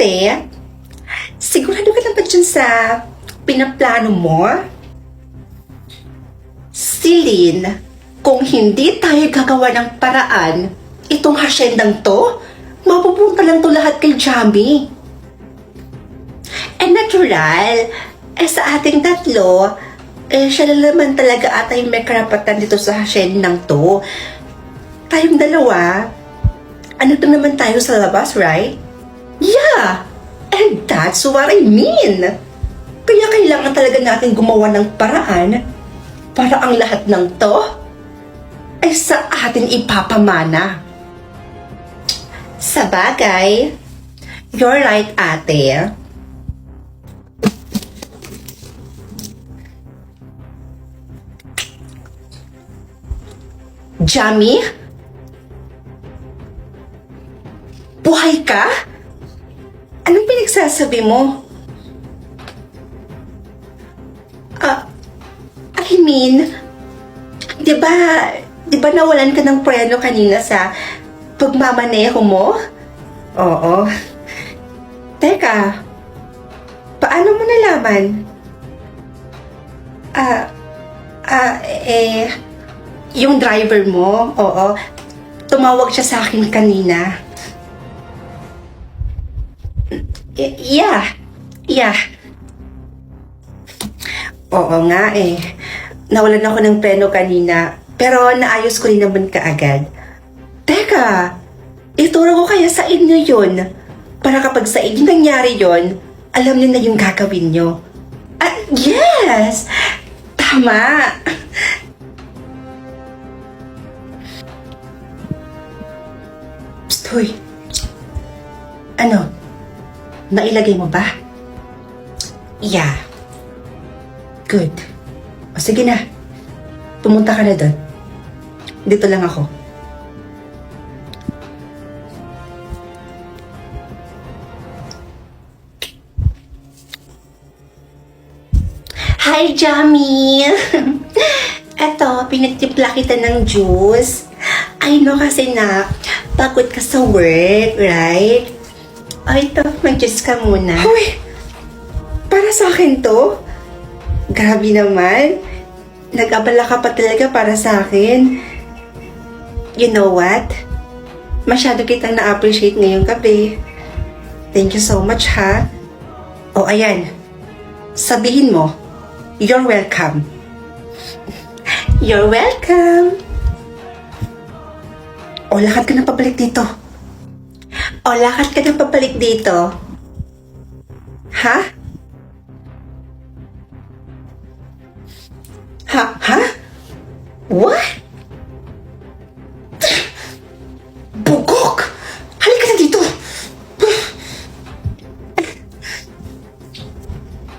ate, sigurado ka na ba dyan sa pinaplano mo? Celine, kung hindi tayo gagawa ng paraan, itong hasyendang to, mapupunta lang to lahat kay Jamie. Natural, sa ating tatlo, siya na naman talaga ata yung may karapatan dito sa hasyendang to. Tayong dalawa, ano to naman tayo sa labas, right? Yeah! And that's what I mean! Kaya kailangan talaga natin gumawa ng paraan para ang lahat ng to ay sa atin ipapamana. Sa bagay, you're right, ate. Jamie? Buhay ka? Anong pinagsasabi mo? I mean, di ba nawalan ka ng preno kanina sa pagmamaneho mo? Oo. Teka, paano mo nalaman? Yung driver mo, oo, tumawag siya sa akin kanina. Yeah. Oo nga nawalan ako ng preno kanina, pero naayos ko rin naman kaagad. Teka, ituro ko kaya sa inyo yun, para kapag sa inyo nangyari yun, alam niyo na yung gagawin nyo. Yes! Tama! Psst, hoy. Ano? Nailagay mo ba? Yeah. Good. O sige na. Pumunta ka na doon. Dito lang ako. Hi, Jamie! Eto, pinagtimpla kita ng juice. I know kasi na pagod ka sa work, right? Ay, ito, mag-juice ka muna. Hoy! Para sa akin to? Grabe naman. Nag-abala ka pa talaga para sa akin. You know what? Masyado kitang na-appreciate ngayong gabi. Thank you so much, ha? O, ayan. Sabihin mo, you're welcome. You're welcome. O, lakad ka na pabalik dito. O, lakad ka na pabalik dito. Ha? Ha? What? Bugok! Halika na dito!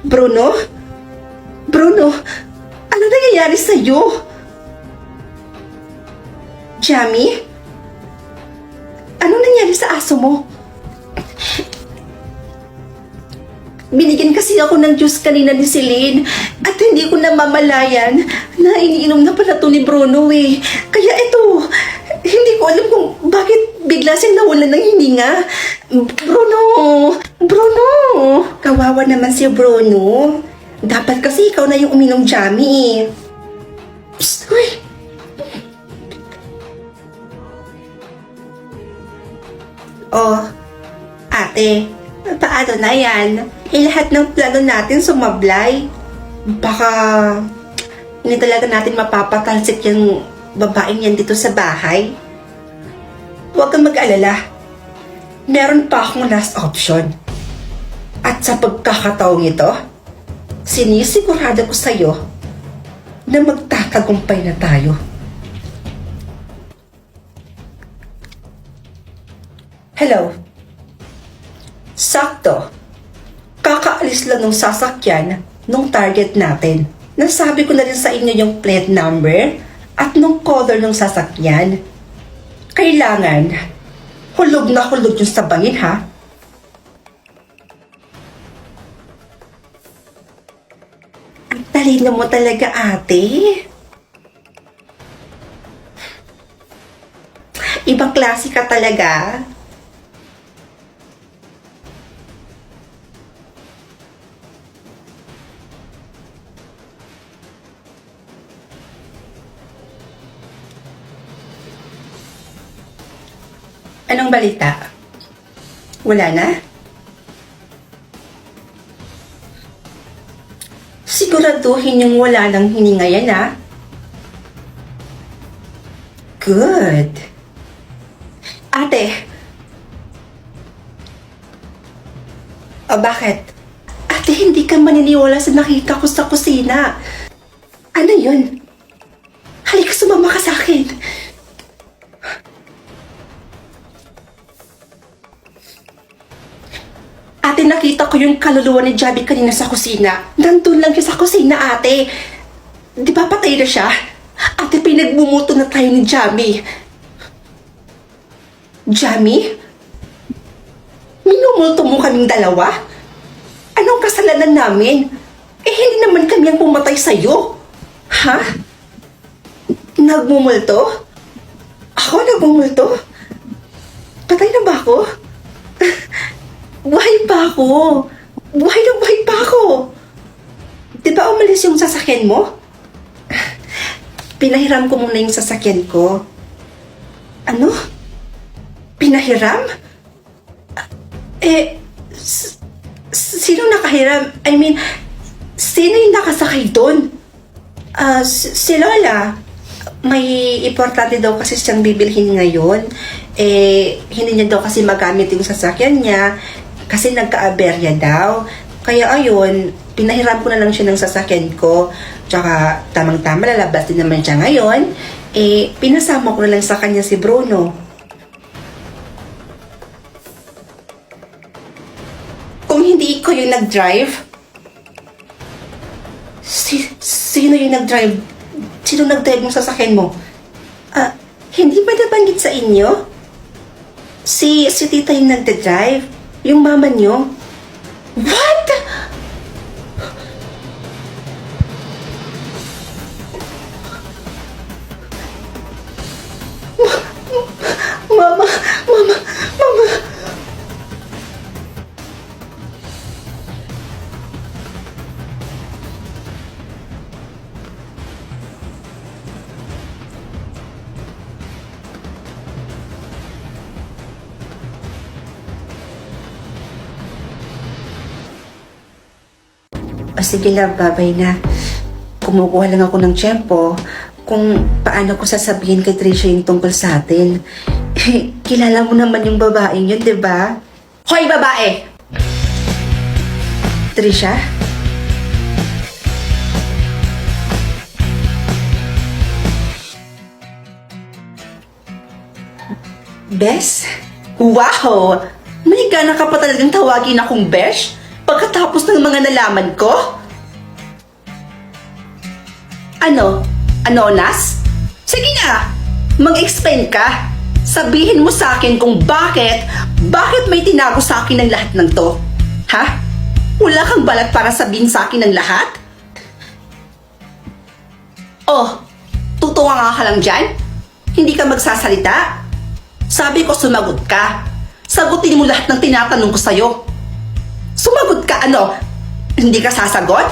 Bruno? Bruno? Ano nangyayari sa'yo? Jamie? Anong nangyari sa aso mo? Binigyan kasi ako ng juice kanina ni Celine at hindi ko namamalayan na iniinom na pala to ni Bruno Kaya ito, hindi ko alam kung bakit bigla siyang nawalan ng hininga. Bruno! Kawawa naman si Bruno. Dapat kasi ikaw na yung uminom, Jamie. Psst, uy! Oh, ate, paano na yan? Lahat ng plano natin sumablay. Baka hindi talaga natin mapapatalsik yung babaeng yan dito sa bahay. Huwag kang mag-alala. Meron pa akong last option. At sa pagkakataong ito, sinisigurado ko sa'yo na magtatagumpay na tayo. Hello? Sakto. Kakaalis lang ng sasakyan nung target natin. Nasabi ko na rin sa inyo yung plate number at nung color ng sasakyan. Kailangan, hulog na hulog yung sabangin, ha? Ang talino mo talaga, ate. Ibang klase ka talaga. Anong balita? Wala na? Siguraduhin yung wala nang hininga yan, ha? Good. Ate. O bakit? Ate, hindi ka maniniwala sa nakita ko sa kusina. Ano yun? Halika, sumama ka sa akin. Ate, nakita ko yung kaluluwa ni Javi kanina sa kusina. Nandun lang siya sa kusina, ate. Di ba patay na siya? Ate, pinagmumuto na tayo ni Jami. Jami? Minumulto mo kaming dalawa? Anong kasalanan namin? Eh, hindi naman kami ang pumatay sa'yo. Ha? Nagmumulto? Ako nagmumulto? Patay na ba ako? Buhay pa ako. Buhay na buhay pa ako. Di ba umalis yung sasakyan mo? Pinahiram ko muna yung sasakyan ko. Ano? Pinahiram? Sino nakahiram? I mean, sino yung nakasakay doon? Si Lola. May importante daw kasi siyang bibilhin ngayon. Hindi niya daw kasi magamit yung sasakyan niya kasi nagka-aberya daw. Kaya ayun, pinahiram ko na lang siya ng sasakyan ko. Tsaka tamang-tama lalabas din naman siya ngayon. Pinasama ko na lang sa kanya si Bruno. Kung hindi ikaw yung nag-drive, sino yung nag-drive? Sino nag-drive ng sasakyan mo? Hindi ba nabanggit sa inyo? Si tita yung nagda-drive? Yung mama niyo? What? Mama. Sige lang, babay na. Kumukuha lang ako ng tiyempo kung paano ko sasabihin kay Trisha yung tungkol sa atin. Kilala mo naman yung babaeng yun, di ba? Hoy, babae! Trisha? Bes? Wow! May gana ka pa talagang tawagin akong Besh? Pagkatapos ng mga nalaman ko? Ano? Anonas? Sige nga! Mag-explain ka! Sabihin mo sa akin kung bakit may tinago sa akin ng lahat ng to? Ha? Wala kang balat para sabihin sa akin ng lahat? Oh, tutuwa ka lang dyan? Hindi ka magsasalita? Sabi ko sumagot ka. Sagutin mo lahat ng tinatanong ko sa'yo. Sumagot ka ano? Hindi ka sasagot?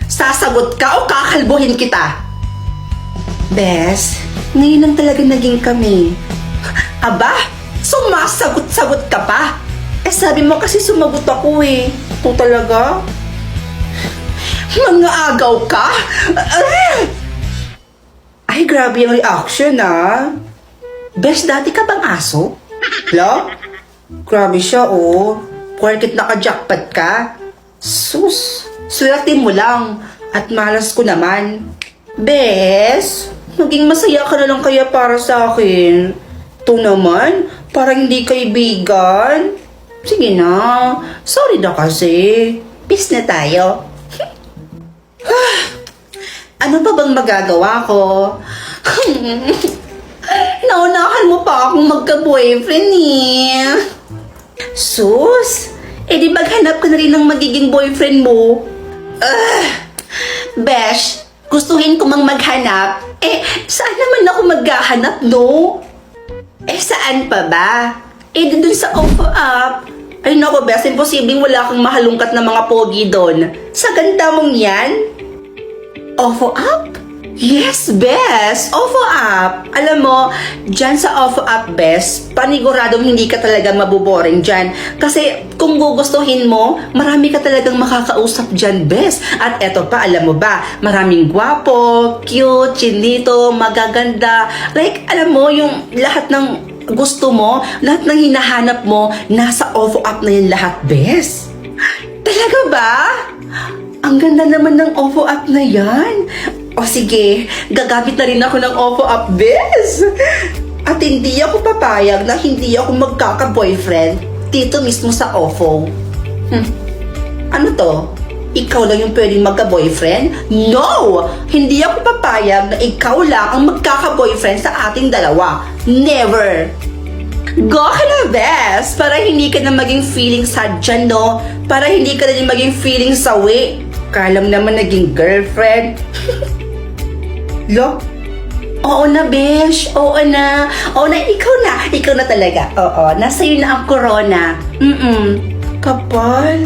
Sasagot ka o kakalbuhin kita? Bes, ngayon lang talaga naging kami. Aba, sumasagot-sagot ka pa. Sabi mo kasi sumagot ako eh. Ito talaga? Mga agaw ka? Ay, grabe yung reaction ah. Bes, dati ka bang aso? Lo? Grabe siya oh. Porket naka-jackpot ka. Sus, swerte mo lang. At malas ko naman. Bes, maging masaya ka na lang kaya para sa akin. Ito naman, parang hindi kaibigan. Sige na, sorry na kasi. Peace na tayo. Ano pa bang magagawa ko? Naunahan mo pa akong magka-boyfriend eh. Sus, di maghanap ka na rin ng magiging boyfriend mo. Besh, gustuhin ko mang maghanap. Saan naman ako maghahanap, no? Saan pa ba? Dun sa OFO app. Ay nako, Besh, imposibleng wala kang mahalungkat na mga pogi doon. Sa ganda mong yan? OFO app? Yes, bes! OFO app! Alam mo, dyan sa OFO app, bes, paniguradong hindi ka talagang mabuboring dyan. Kasi kung gugustuhin mo, marami ka talagang makakausap dyan, bes. At eto pa, alam mo ba, maraming gwapo, cute, chinito, magaganda. Like, alam mo, yung lahat ng gusto mo, lahat ng hinahanap mo, nasa OFO app na yun lahat, bes. Talaga ba? Ang ganda naman ng OFO app na yan. O sige, gagamit na rin ako ng OFO app, bes. At hindi ako papayag na hindi ako magkaka-boyfriend dito mismo sa OFO. Ano to? Ikaw lang yung pwedeng magka-boyfriend? No! Hindi ako papayag na ikaw lang ang magkaka-boyfriend sa ating dalawa. Never! Go ka na, bes! Para hindi ka na maging feeling sad dyan, no? Para hindi ka na din maging feeling sawi. Kala mo naman naging girlfriend. Lo? Oo na, besh. Oo na. Oo na, ikaw na. Ikaw na talaga. Oo, nasa iyo na ang corona. Kapal.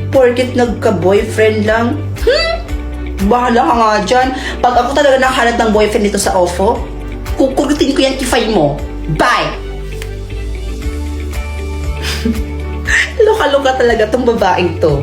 Porket nagka-boyfriend lang. Bahala ka nga dyan. Pag ako talaga nakahanap ng boyfriend dito sa OFO, kukugutin ko yan kifay mo. Bye! Loka-loka talaga tong babaeng to.